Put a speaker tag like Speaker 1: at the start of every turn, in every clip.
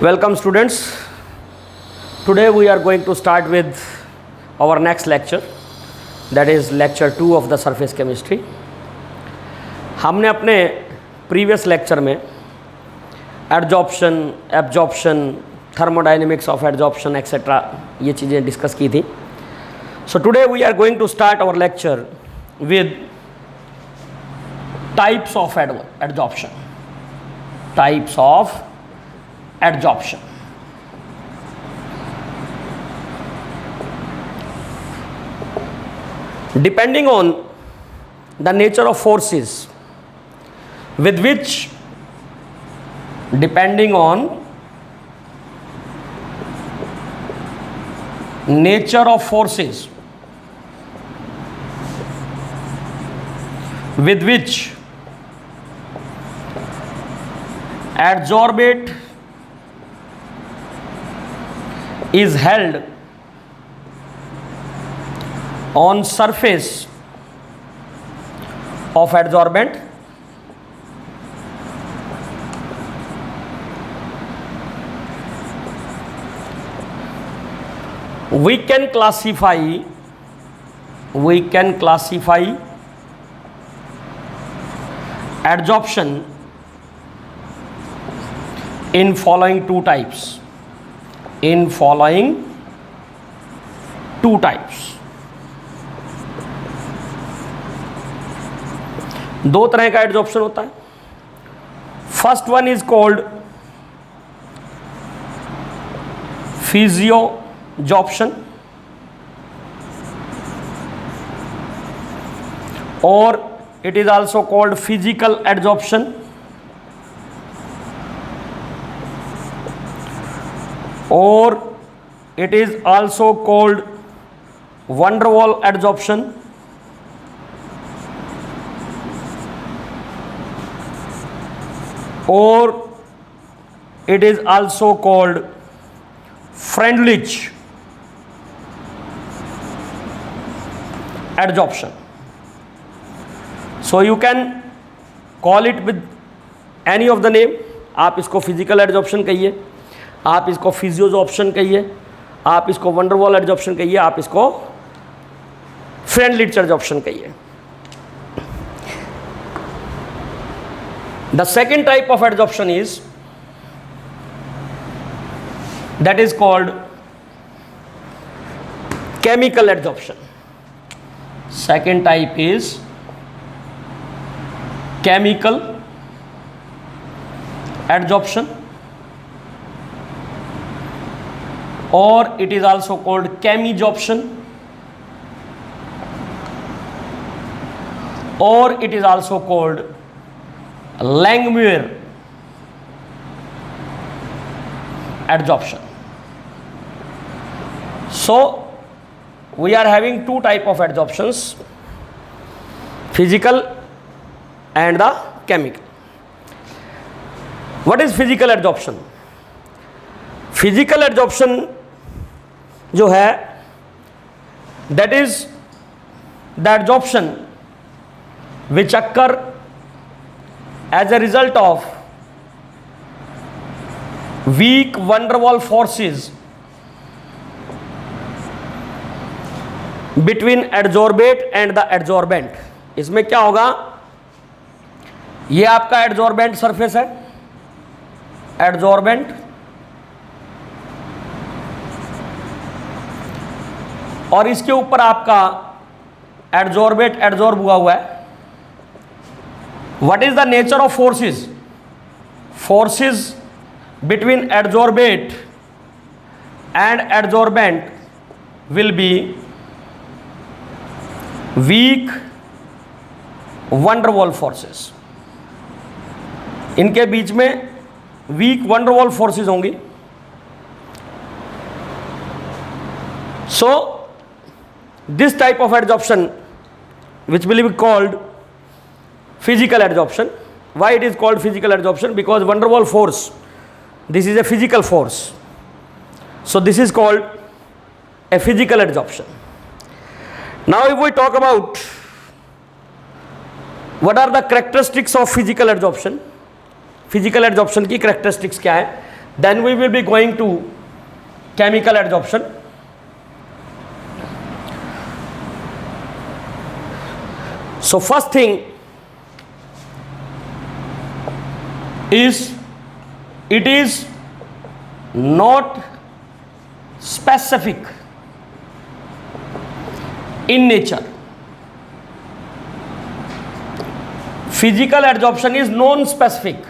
Speaker 1: Welcome students. Today we are going to start with our next lecture, that is lecture 2 of the surface chemistry. हमने अपने previous lecture में adsorption, absorption, thermodynamics of adsorption etcetera ये चीज़ें discuss की थी. So today we are going to start our lecture with types of adsorption. Types of adsorption. Depending on the nature of forces with which, depending on nature of forces with which adsorbate is held on surface of adsorbent, we can classify adsorption in following two types. दो तरह का adsorption होता है. First one is called फिजियोजॉर्प्शन और it is also called physical adsorption, or it is also called van der Waals adsorption, or it is also called Freundlich adsorption. So you can call it with any of the name. आप इसको physical adsorption कहिए, आप इसको फिजियोजॉर्प्शन कहिए, आप इसको van der Waals adsorption कहिए, आप इसको फ्रेंडलिच एडजॉर्प्शन कहिए. The second type of adsorption is that is called chemical adsorption. Second type is chemical adsorption, or it is also called chemisorption, or it is also called Langmuir adsorption. So we are having two type of adsorptions, physical and the chemical. What is physical adsorption? Physical adsorption जो है, that is the adsorption which occur as a result of weak van der Waals forces between adsorbate and the adsorbent. इसमें क्या होगा, ये आपका adsorbent surface है, adsorbent, और इसके ऊपर आपका एडजॉर्बेट एडजॉर्ब हुआ है. What is the nature of forces? Forces between adsorbate and adsorbent will be weak van der Waals forces. इनके बीच में weak van der Waals forces होंगी. So this type of adsorption which will be called physical adsorption. Why it is called physical adsorption? Because van der Waals force, this is a physical force, so this is called a physical adsorption. Now if we talk about what are the characteristics of physical adsorption, physical adsorption की characteristics क्या है, Then we will be going to chemical adsorption. So first thing is, it is not specific in nature. Physical adsorption is non specific.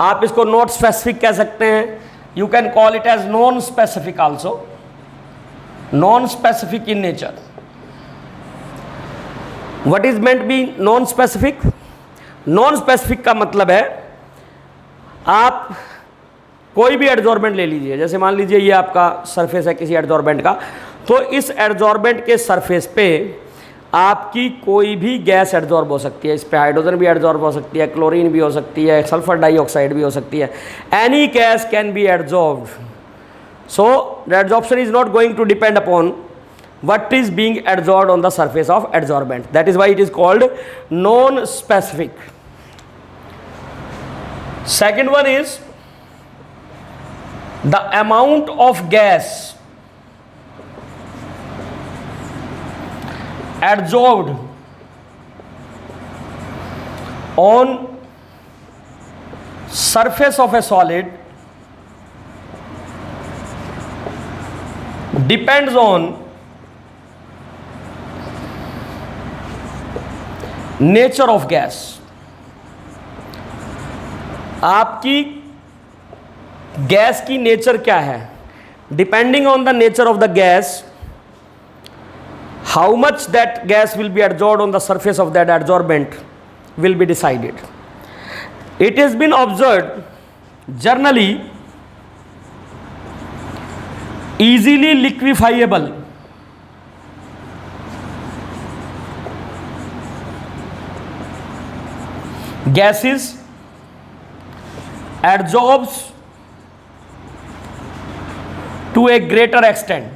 Speaker 1: आप इसको not specific कह सकते हैं. You can call it as non specific also. Non specific in nature. What is meant be non specific? Non specific का मतलब है, आप कोई भी एडजॉर्बेंट ले लीजिए. जैसे मान लीजिए ये आपका सरफेस है किसी एडजॉर्बेंट का, तो इस एडजॉर्बेंट के सरफेस पे आपकी कोई भी गैस एडजॉर्ब हो सकती है. इस पे हाइड्रोजन भी एडजॉर्ब हो सकती है, क्लोरीन भी हो सकती है, सल्फर डाइऑक्साइड भी हो सकती है. Any gas can be adsorbed. So the adsorption is not going to depend upon what is being adsorbed on the surface of adsorbent. That is why it is called non-specific. Second one is the amount of gas adsorbed on surface of a solid depends on nature of gas. आपकी gas की nature क्या है? Depending on the nature of the gas, how much that gas will be adsorbed on the surface of that adsorbent will be decided. It has been observed generally easily liquefiable gases adsorbs to a greater extent.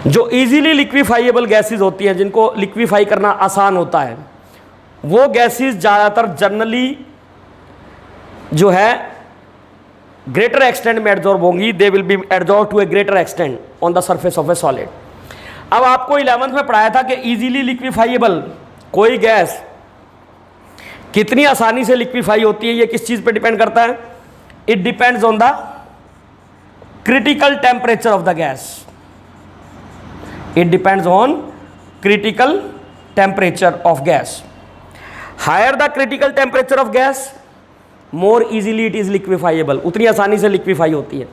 Speaker 1: जो easily liquefiable gases होती हैं, जिनको liquefy करना आसान होता है, वो gases ज़्यादातर जनरली जो है ग्रेटर एक्सटेंट में एडजॉर्ब होंगी. They will be adsorb to a greater extent on the surface of a solid. अब आपको 11th में पढ़ाया था कि इजीली लिक्विफाइएबल कोई गैस कितनी आसानी से लिक्विफाई होती है, ये किस चीज़ पे डिपेंड करता है? It depends on the critical temperature of the gas. It depends on critical temperature of gas. Higher the critical temperature of gas, more easily it is liquefiable. उतनी आसानी से लिक्विफाई होती है.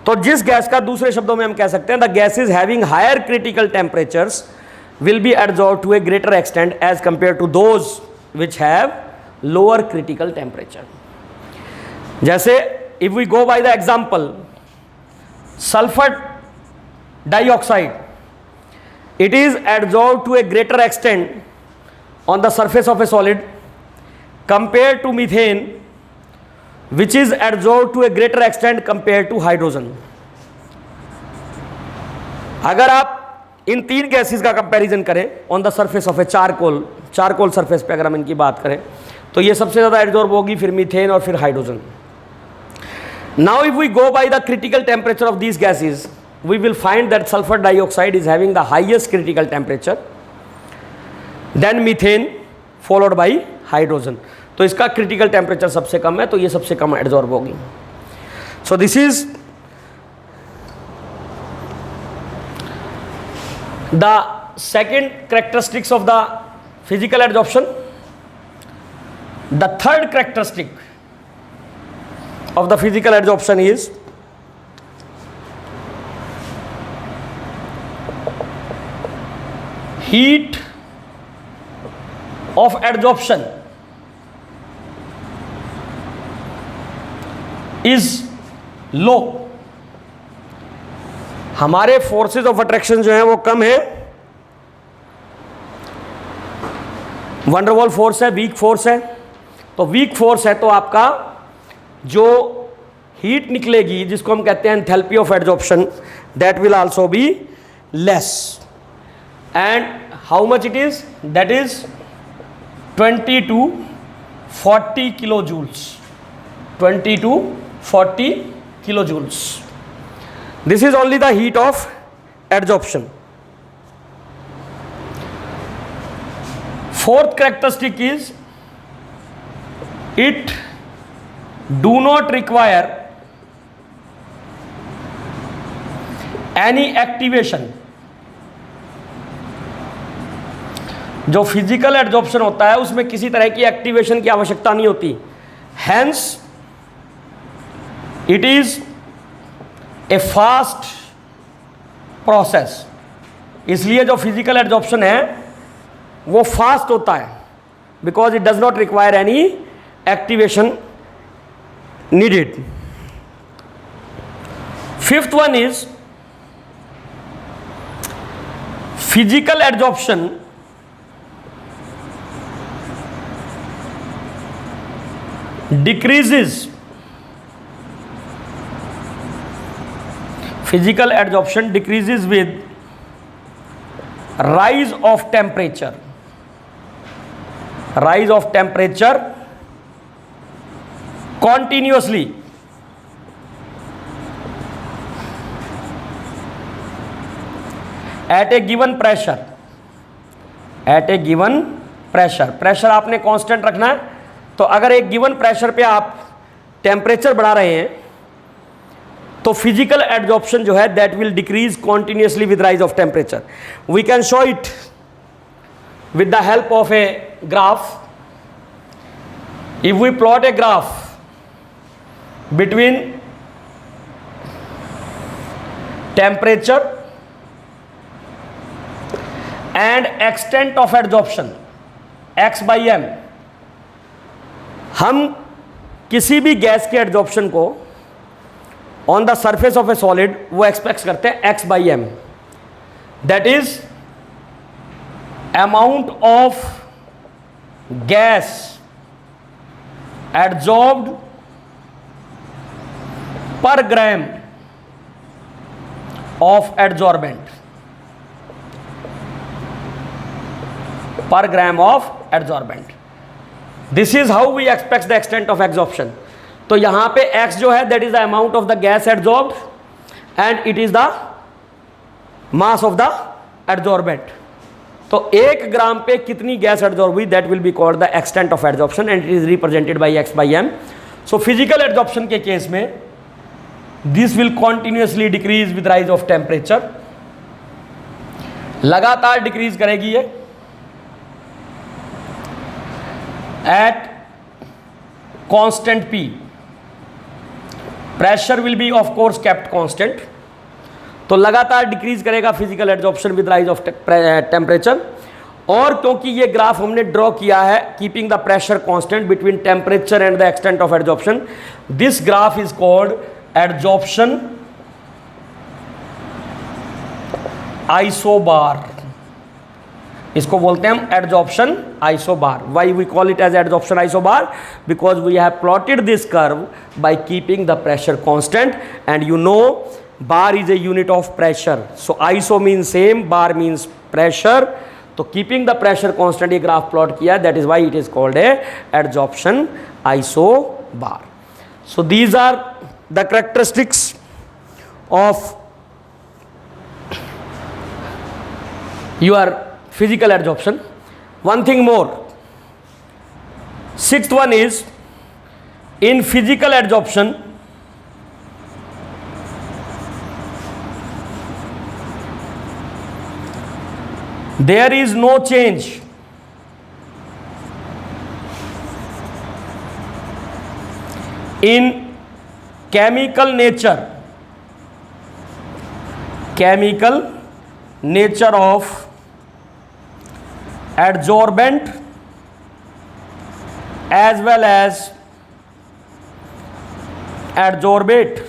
Speaker 1: तो जिस गैस का, दूसरे शब्दों में हम कह सकते हैं, the gases having higher critical temperatures will be adsorbed to a greater extent as compared to those which have lower critical temperature. जैसे if we go by the example, sulfur dioxide, it is adsorbed to a greater extent on the surface of a solid compared to methane, which is adsorbed to a greater extent compared to hydrogen. अगर आप इन तीन gases का comparison करें on the surface of A charcoal surface पे, अगर हम इनकी बात करें, तो ये सबसे ज़्यादा एडजॉर्ब होगी, फिर मीथेन और फिर hydrogen. Now if we go by the critical temperature of these gases, we will find that sulfur dioxide is having the highest critical temperature, then methane followed by hydrogen. तो इसका critical temperature सबसे कम है, तो ये सबसे कम adsorb होगी. So this is the second characteristics of the physical adsorption. The third characteristic of the physical adsorption is heat of adsorption is low. हमारे forces of attraction जो है वो कम है. वंडरवॉल फोर्स है, वीक फोर्स है. तो weak force है तो आपका जो हीट निकलेगी, जिसको हम कहते हैं enthalpy of adsorption, that will also be less. And how much it is? That is 20 to 40 kilojoules. 20 to 40 kilojoules. This is only the heat of adsorption. Fourth characteristic is it do not require any activation. जो physical adsorption होता है उसमें किसी तरह की activation की आवश्यकता नहीं होती. Hence it is a fast process. इसलिए जो फिजिकल एड्जॉर्प्शन है वो फास्ट होता है, because it does not require any activation needed. Fifth one is physical adsorption decreases. Physical adsorption decreases with rise of temperature. Rise of temperature continuously. At a given pressure. At a given pressure. Pressure आपने constant रखना है. तो अगर एक given pressure पे आप temperature बढ़ा रहे हैं तो फिजिकल एड्जॉर्प्शन जो है that will decrease continuously with rise of temperature. We can show it with the help of a graph. If we plot a graph between temperature and extent of adsorption x by m. हम किसी भी gas के adsorption को on the surface of a solid वो expect करते हैं x by m. That is amount of gas adsorbed per gram of adsorbent. Per gram of adsorbent. This is how we expect the extent of absorption. तो यहां पे x जो है that is the amount of the gas absorbed and it is the mass of the absorbent. तो 1 gram पे कितनी gas absorb हुई that will be called the extent of absorption and it is represented by x by m. So physical absorption के case में this will continuously decrease with rise of temperature. लगातार decrease करेगी ये at constant P. Pressure will be of course kept constant. तो लगातार decrease करेगा physical adsorption with rise of temperature. और क्योंकि ये ग्राफ हमने ड्रॉ किया है keeping the pressure constant between temperature and the extent of adsorption, this graph is called adsorption isobar. इसको बोलते हैं हम adsorption isobar. Why we call it as adsorption isobar? Because we have plotted this curve by keeping the pressure constant and you know bar is a unit of pressure. So iso means same, bar means pressure. तो keeping the pressure constant ये graph plot किया, that is why it is called a adsorption isobar. So these are the characteristics of your physical adsorption. One thing more, sixth one is in physical adsorption there is no change in chemical nature of adsorbent as well as adsorbate.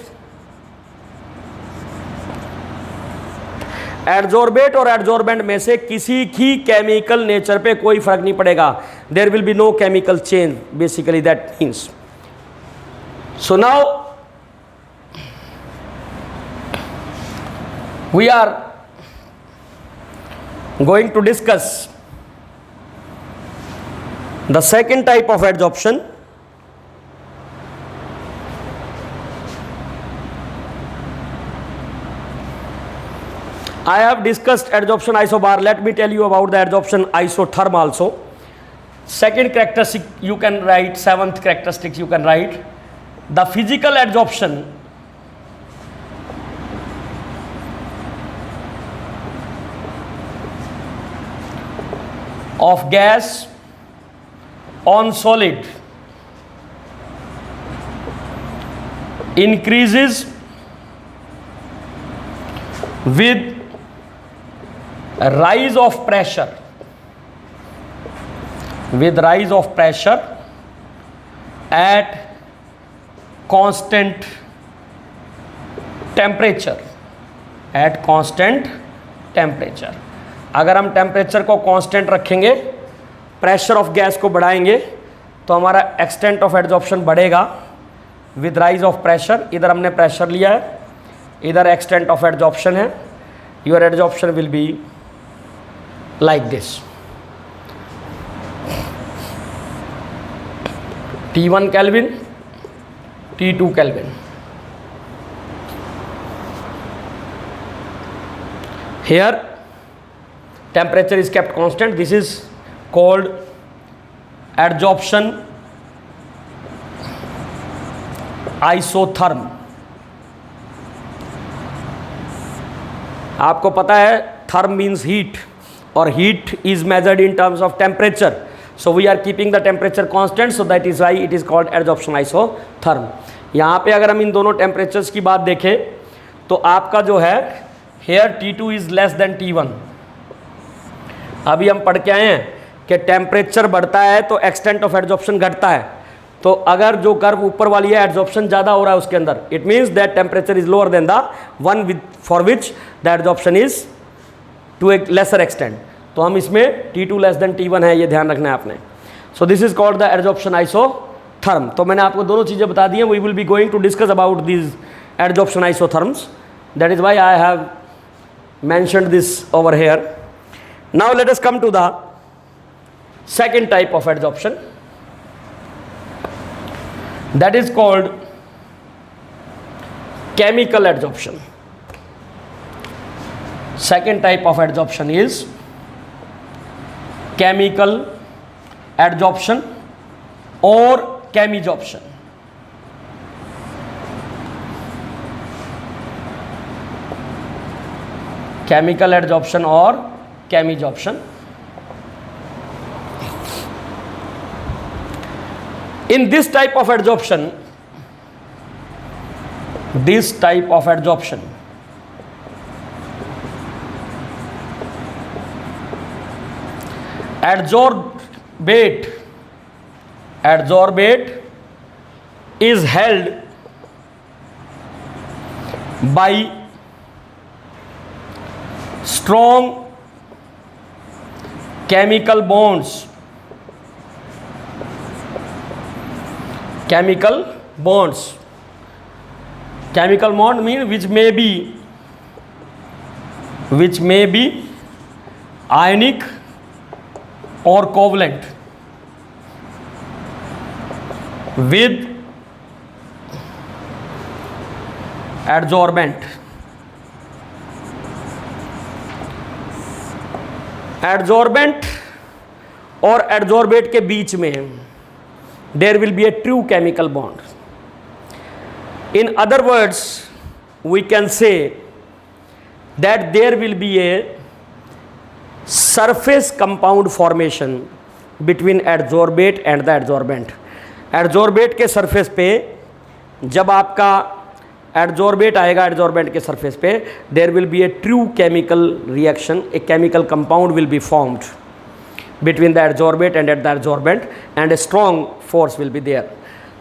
Speaker 1: Adsorbate और adsorbent में से किसी की chemical nature पे कोई फर्क नहीं पड़ेगा. There will be no chemical change, basically that means. So now we are going to discuss The second type of adsorption I have discussed adsorption isobar. Let me tell you about the adsorption isotherm also. Second characteristic you can write, seventh characteristic you can write. The physical adsorption of gas on solid increases with a rise of pressure, at constant temperature, अगर हम temperature को constant रखेंगे, pressure of gas को बढ़ाएंगे तो हमारा extent of adsorption बढ़ेगा with rise of pressure. इधर हमने प्रेशर लिया है, इधर एक्सटेंट ऑफ एडजॉर्प्शन है. Your adsorption will be like this. T1 Kelvin, T2 Kelvin. Here temperature is kept constant. This is called adsorption isotherm. आपको पता है therm means heat और heat is measured in terms of temperature. So we are keeping the temperature constant, so that is why it is called adsorption isotherm. यहाँ पे अगर हम इन दोनों temperatures की बात देखें तो आपका जो है here T2 is less than T1. अभी हम पढ़ के आए हैं कि टेम्परेचर बढ़ता है तो एक्सटेंट ऑफ एडजॉर्प्शन घटता है. तो अगर जो कर्व ऊपर वाली है एडजॉर्प्शन ज़्यादा हो रहा है उसके अंदर, it means that temperature is lower than the one with for which the adsorption is to a lesser extent. तो हम इसमें T2 लेस देन T1 है, ये ध्यान रखना है आपने. So this is called the adsorption isotherm. तो मैंने आपको दोनों चीज़ें बता दी हैं. We will be going to discuss about this adsorption isotherms. That is why I have mentioned this over here. Now let us come to the second type of adsorption, that is called chemical adsorption. Second type of adsorption is chemical adsorption or chemisorption. Chemical adsorption or chemisorption. In this type of adsorption, adsorbate is held by strong chemical bonds. Chemical bond mean which may be ionic or covalent with adsorbent. Adsorbent और adsorbate के बीच में there will be a true chemical bond. In other words we can say that there will be a surface compound formation between adsorbate and the adsorbent. Adsorbate के surface पे जब आपका adsorbate आएगा adsorbent के surface पे, there will be a true chemical reaction, a chemical compound will be formed between the adsorbate and at the adsorbent, and a strong force will be there.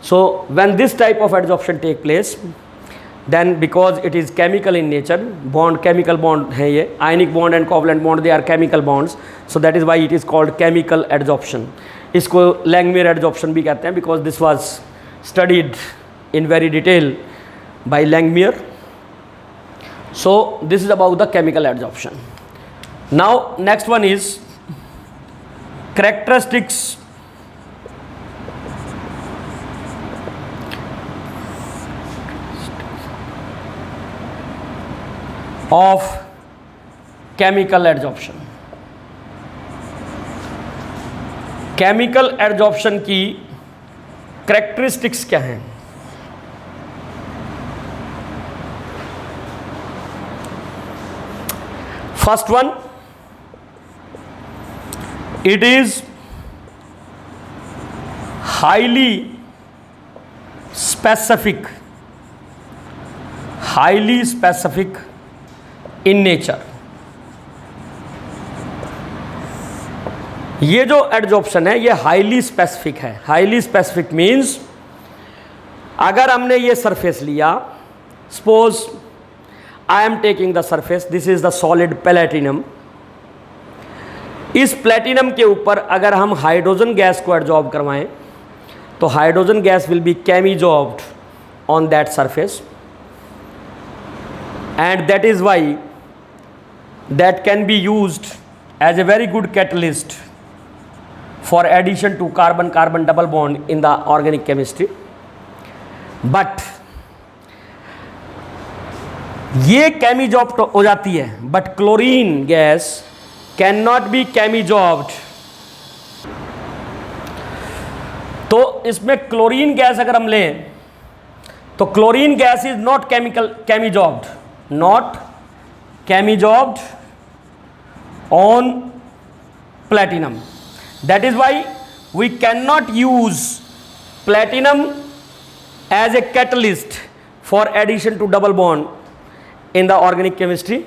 Speaker 1: So when this type of adsorption take place, then because it is chemical in nature, chemical bond है ये, ionic bond and covalent bond, they are chemical bonds, so that is why it is called chemical adsorption. इसको Langmuir adsorption भी कहते हैं because this was studied in very detail by Langmuir. So this is about the chemical adsorption. Now next one is characteristics of chemical adsorption. Chemical adsorption की characteristics क्या हैं? First one, it is highly specific in nature. ये जो adsorption है ये highly specific है. Highly specific means अगर हमने ये सरफेस लिया, suppose I am taking the surface, this is the solid platinum. इस प्लेटिनम के ऊपर अगर हम हाइड्रोजन गैस को एडजॉर्ब करवाएं तो hydrogen gas will be chemisorbed on that surface, and that is why that can be used as a very good catalyst for addition to carbon-carbon double bond in the organic chemistry. But ये केमिजॉर्ब्ड हो जाती है, but chlorine gas can not be chemisorbed. तो इसमें chlorine gas अगर हम लें तो chlorine gas is not chemisorbed on platinum. That is why we cannot use platinum as a catalyst for addition to double bond in the organic chemistry.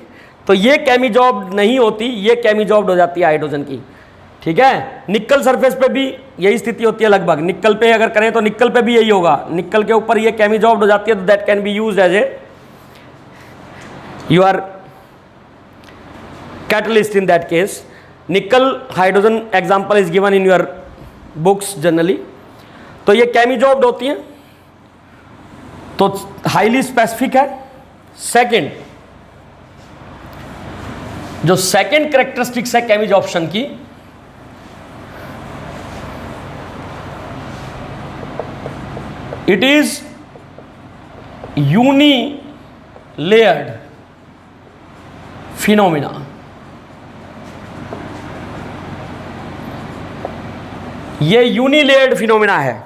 Speaker 1: तो ये केमिजॉर्ब्ड नहीं होती, ये केमिजॉर्ब्ड हो जाती है हाइड्रोजन की. ठीक है. निकल सरफेस पे भी यही स्थिति होती है लगभग. निकल पे अगर करें तो निकल पे भी यही होगा. निकल के ऊपर ये केमिजॉर्ब्ड हो जाती है, तो that can be used as a your catalyst in that case. Nickel hydrogen example is given in your books generally. तो ये केमिजॉर्ब्ड होती हैं, तो हाईली स्पेसिफिक है. सेकंड, जो सेकंड कैरेक्टरिस्टिक्स है केमिजॉर्प्शन की, it is uni layered phenomena. ये यूनिलेयर्ड फिनोमिना है.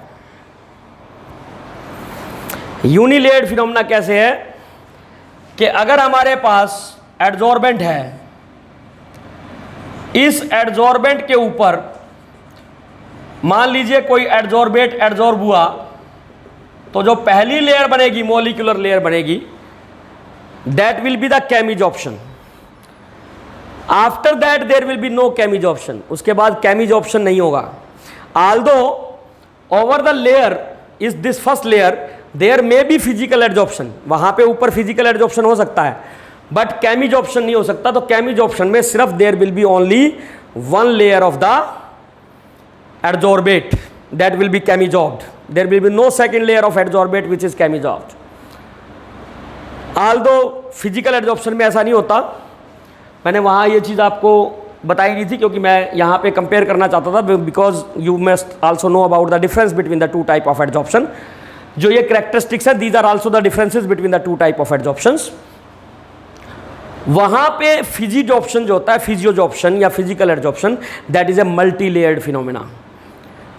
Speaker 1: यूनिलेयर्ड फिनोमिना कैसे है कि अगर हमारे पास एडजॉर्बेंट है, इस एडजॉर्बेंट के ऊपर मान लीजिए कोई एडजॉर्बेट एडजॉर्ब हुआ, तो जो पहली लेयर बनेगी, मॉलिक्यूलर लेयर बनेगी, that will be the chemisorption. After that there will be no chemisorption. उसके बाद केमिजॉर्प्शन नहीं होगा. Although over the layer is this first layer, there may be physical adsorption. वहाँ पे ऊपर physical adsorption हो सकता है, but केमिजॉर्प्शन नहीं हो सकता. तो केमिजॉर्प्शन में सिर्फ there will be only one layer of the adsorbate that will be chemisorbed. There will be no second layer of adsorbate which is chemisorbed. Although physical adsorption में ऐसा नहीं होता. मैंने वहाँ ये चीज़ आपको बताई नहीं थी क्योंकि मैं यहाँ पे कंपेयर करना चाहता था, because you must also know about the difference between the two type of adsorption. जो ये कैरेक्टरिस्टिक्स है, these are also the differences between the two type of adsorptions. वहाँ पे फिजिजॉर्प्शन जो होता है, फिजियोजॉर्प्शन या physical adsorption, that is a multi layered phenomena.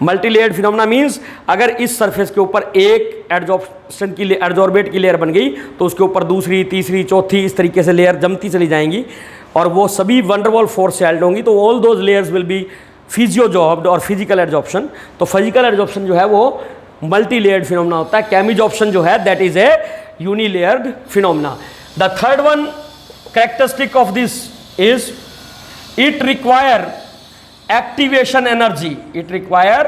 Speaker 1: Multi layered phenomena means अगर इस सरफेस के ऊपर एक एडजॉर्प्शन की एडजॉर्बेट की लेयर बन गई तो उसके ऊपर दूसरी, तीसरी, चौथी, इस तरीके से लेयर जमती चली जाएंगी और वो सभी वंडरवॉल फोर्स से हेल्ड होंगी. तो all those layers will be physisorbed और फिजिकल एडजॉर्प्शन. तो फिजिकल एडजॉर्प्शन जो है वो मल्टी लेयर्ड फिनोमिना होता है. केमिजॉर्प्शन जो है that is a unilayered phenomena. The third one characteristic of this is it require activation energy. It require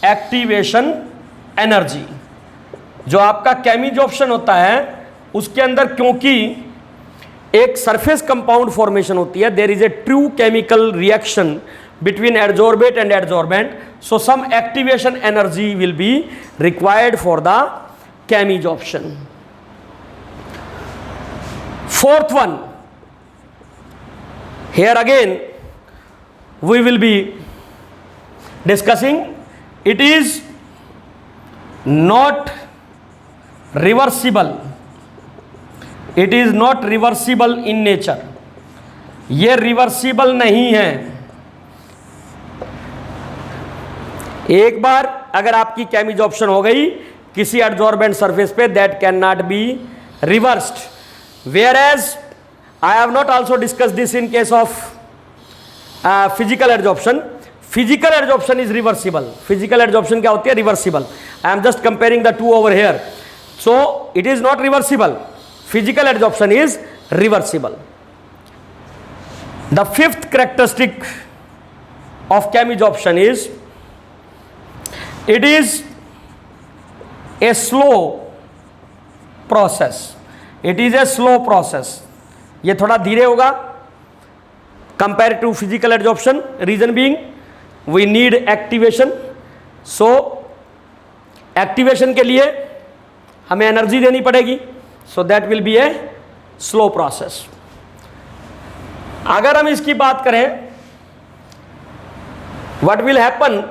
Speaker 1: activation energy. जो आपका केमिजॉर्प्शन होता है उसके अंदर क्योंकि एक सरफेस कंपाउंड फॉर्मेशन होती है, there is a true chemical reaction between adsorbate and adsorbent, so some activation energy will be required for the chemisorption. Fourth one, here again we will be discussing, it is not reversible it is not reversible in nature, ये reversible नहीं है। एक बार अगर आपकी केमिजॉर्प्शन हो गई किसी adsorbent surface पे, that can not be reversed. Whereas I have not also discuss this in case of physical adsorption. Physical adsorption is reversible. Physical adsorption क्या होती है? Reversible. I am just comparing the two over here. So it is not reversible, physical adsorption is reversible. The fifth characteristic of chemisoption is it is a slow process. It is a slow process. ये थोड़ा धीरे होगा compare to physical adsorption. Reason being we need activation. So activation के लिए हमें energy देनी पड़ेगी, so that will be a slow process. अगर हम इसकी बात करें, what will happen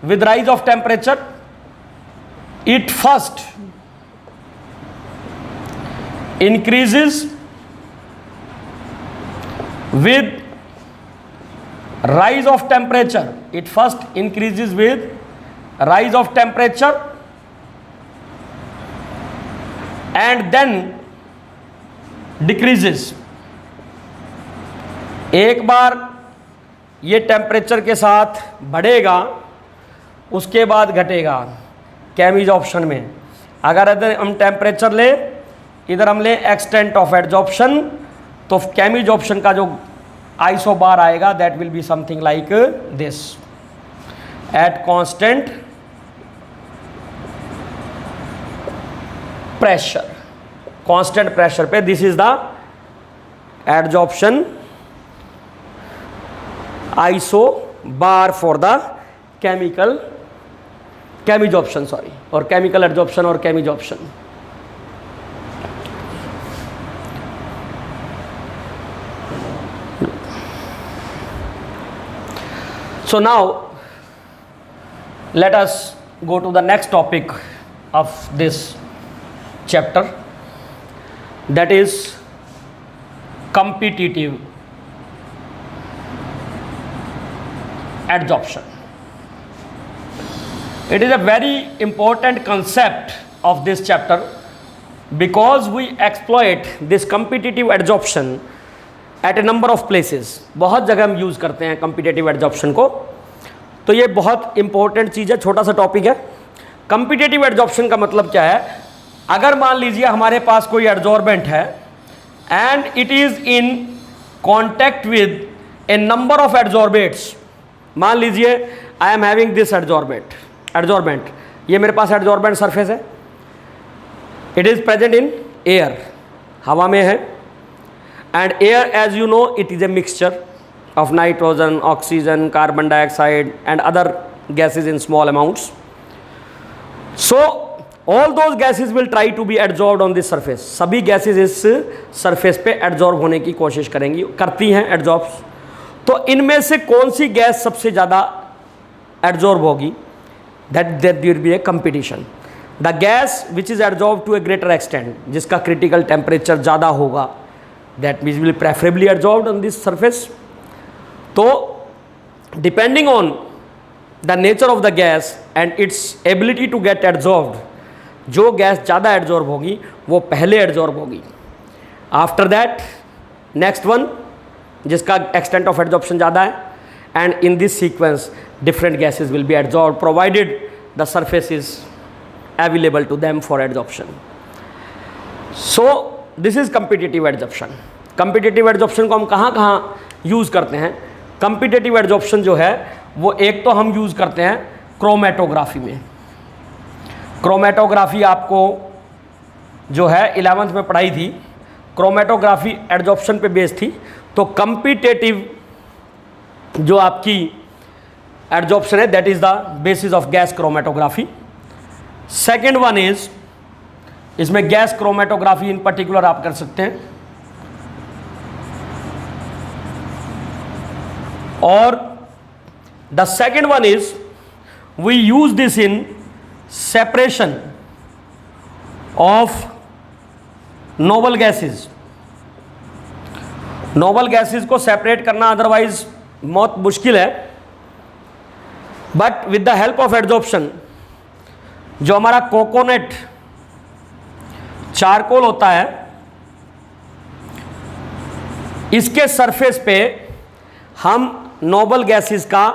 Speaker 1: with rise of temperature? It first increases with rise of temperature. It first increases with rise of temperature and then decreases. एक बार ये temperature के साथ बढ़ेगा, उसके बाद घटेगा। केमिजॉर्प्शन में अगर इधर हम टेम्परेचर ले, इधर हम ले एक्सटेंट ऑफ एडजॉर्प्शन, तो केमिजॉर्प्शन का जो आइसो बार आएगा that will be something like this at constant pressure. Constant pressure पे this is the adsorption isobar for the chemisorption sorry, और केमिकल एडजॉर्प्शन और chemisorption. So now let us go to the next topic of this chapter, that is competitive adsorption. It is a very important concept of this chapter because we exploit this competitive adsorption at a number of places. बहुत जगह हम use करते हैं competitive adsorption को, तो ये बहुत important चीज़ है। छोटा सा टॉपिक है। कम्पिटेटिव एडजॉर्प्शन का मतलब क्या है? अगर मान लीजिए हमारे पास कोई एडजॉर्बेंट है and it is in contact with a number of adsorbents. मान लीजिए I am having this adsorbent, ये मेरे पास एडजॉर्बेंट सरफेस है। It is present in air, हवा में है। And air, as you know, it is a mixture of nitrogen, oxygen, carbon dioxide and other gases in small amounts. So all those gases will try to be adsorbed on this surface. सभी gases इस surface पे adsorb होने की कोशिश करती हैं adsorbs। तो इनमें से कौन सी गैस सबसे ज़्यादा adsorb होगी? That there will be a competition. The gas which is adsorbed to a greater extent, जिसका critical temperature ज़्यादा होगा, that means will preferably adsorbed on this surface. तो depending on the nature of the gas and its ability to get adsorbed, जो gas ज़्यादा adsorb होगी वो पहले adsorb होगी। आफ्टर दैट नेक्स्ट वन जिसका एक्सटेंट ऑफ एडजॉर्प्शन ज़्यादा है, and in this sequence different gases will be adsorb provided the surface is available to them for adsorption. So this is competitive adsorption. Competitive adsorption को हम कहाँ कहाँ use करते हैं? Competitive adsorption जो है वो एक तो हम यूज़ करते हैं क्रोमेटोग्राफी में। क्रोमेटोग्राफी आपको जो है 11th में पढ़ाई थी। क्रोमेटोग्राफी एडजॉर्प्शन पे बेस्ड थी। तो कम्पिटिटिव जो आपकी एडजॉर्प्शन है that is the basis of gas chromatography. Second one is, इसमें गैस क्रोमेटोग्राफी इन पर्टिकुलर आप कर सकते हैं। और the second one is we use this in separation of noble gases. Noble gases को सेपरेट करना अदरवाइज बहुत मुश्किल है, but with the help of adsorption, जो हमारा कोकोनट चारकोल होता है, इसके सरफेस पे हम नोबल गैसेस का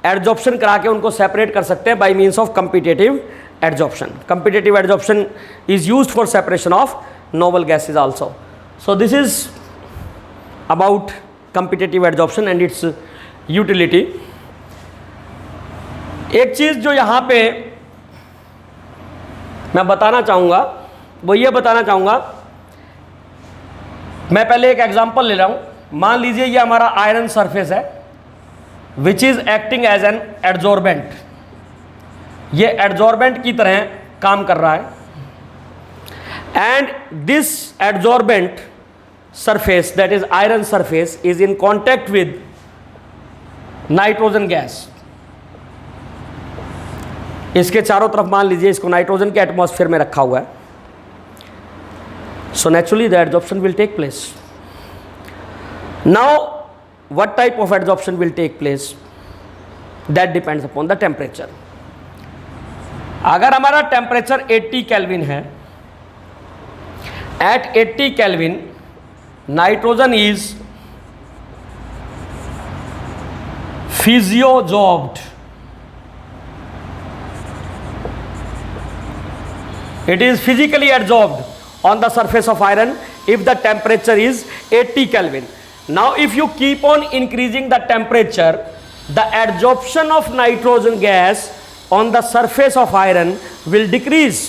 Speaker 1: एडजॉर्प्शन करा के उनको सेपरेट कर सकते हैं by means of competitive adsorption. Competitive adsorption is used for separation of noble gases also. So this is about competitive adsorption and its utility. एक चीज़ जो यहाँ पे मैं बताना चाहूँगा वो ये बताना चाहूँगा, मैं पहले एक एग्जांपल ले रहा हूँ। मान लीजिए ये हमारा आयरन सरफेस है which is acting as an adsorbent. ये एडजॉर्बेंट की तरह काम कर रहा है, and this adsorbent surface, that is iron surface, is in contact with nitrogen gas. इसके चारों तरफ मान लीजिए इसको नाइट्रोजन के एटमॉस्फेयर में रखा हुआ है, so naturally the adsorption will take place. Now what type of adsorption will take place? That depends upon the temperature. अगर हमारा टेम्परेचर 80 केल्विन है, at 80 Kelvin nitrogen is physioadsorbed. It is physically adsorbed on the surface of iron if the temperature is 80 Kelvin. Now if you keep on increasing the temperature, the adsorption of nitrogen gas on the surface of iron will decrease.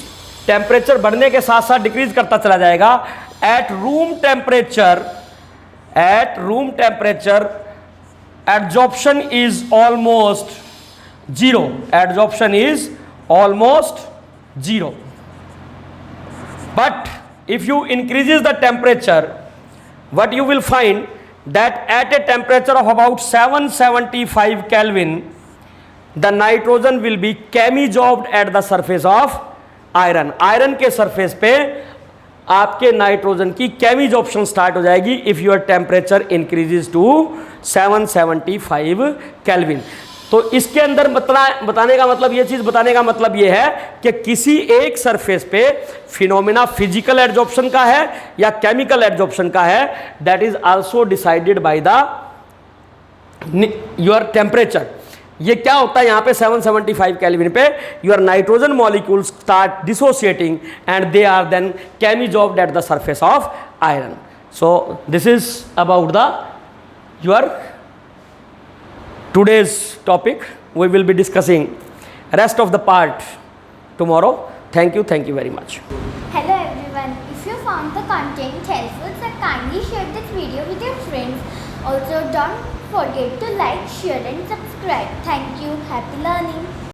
Speaker 1: Temperature बढ़ने के साथ साथ decrease करता चला जाएगा। At room temperature adsorption is almost zero. Adsorption is almost zero, but if you increases the temperature, what you will find that at a temperature of about 775 Kelvin, the nitrogen will be chemisorbed at the surface of iron. Iron के surface पे आपके nitrogen की chemisorption start हो जाएगी if your temperature increases to 775 kelvin. तो इसके अंदर बताने का मतलब, ये चीज बताने का मतलब ये है कि किसी एक सरफेस पे फिनोमिना फिजिकल एडजॉर्प्शन का है या केमिकल एडजॉर्प्शन का है, that is also decided by the your temperature. ये क्या होता है यहाँ पे 775 केल्विन पे your nitrogen molecules start dissociating and they are then chemisorbed at the surface of iron. So this is about the your today's topic. We will be discussing rest of the part tomorrow. Thank you very much.
Speaker 2: Hello everyone. If you found the content helpful, so kindly share this video with your friends. Also don't forget to like, share and subscribe. Thank you. Happy learning.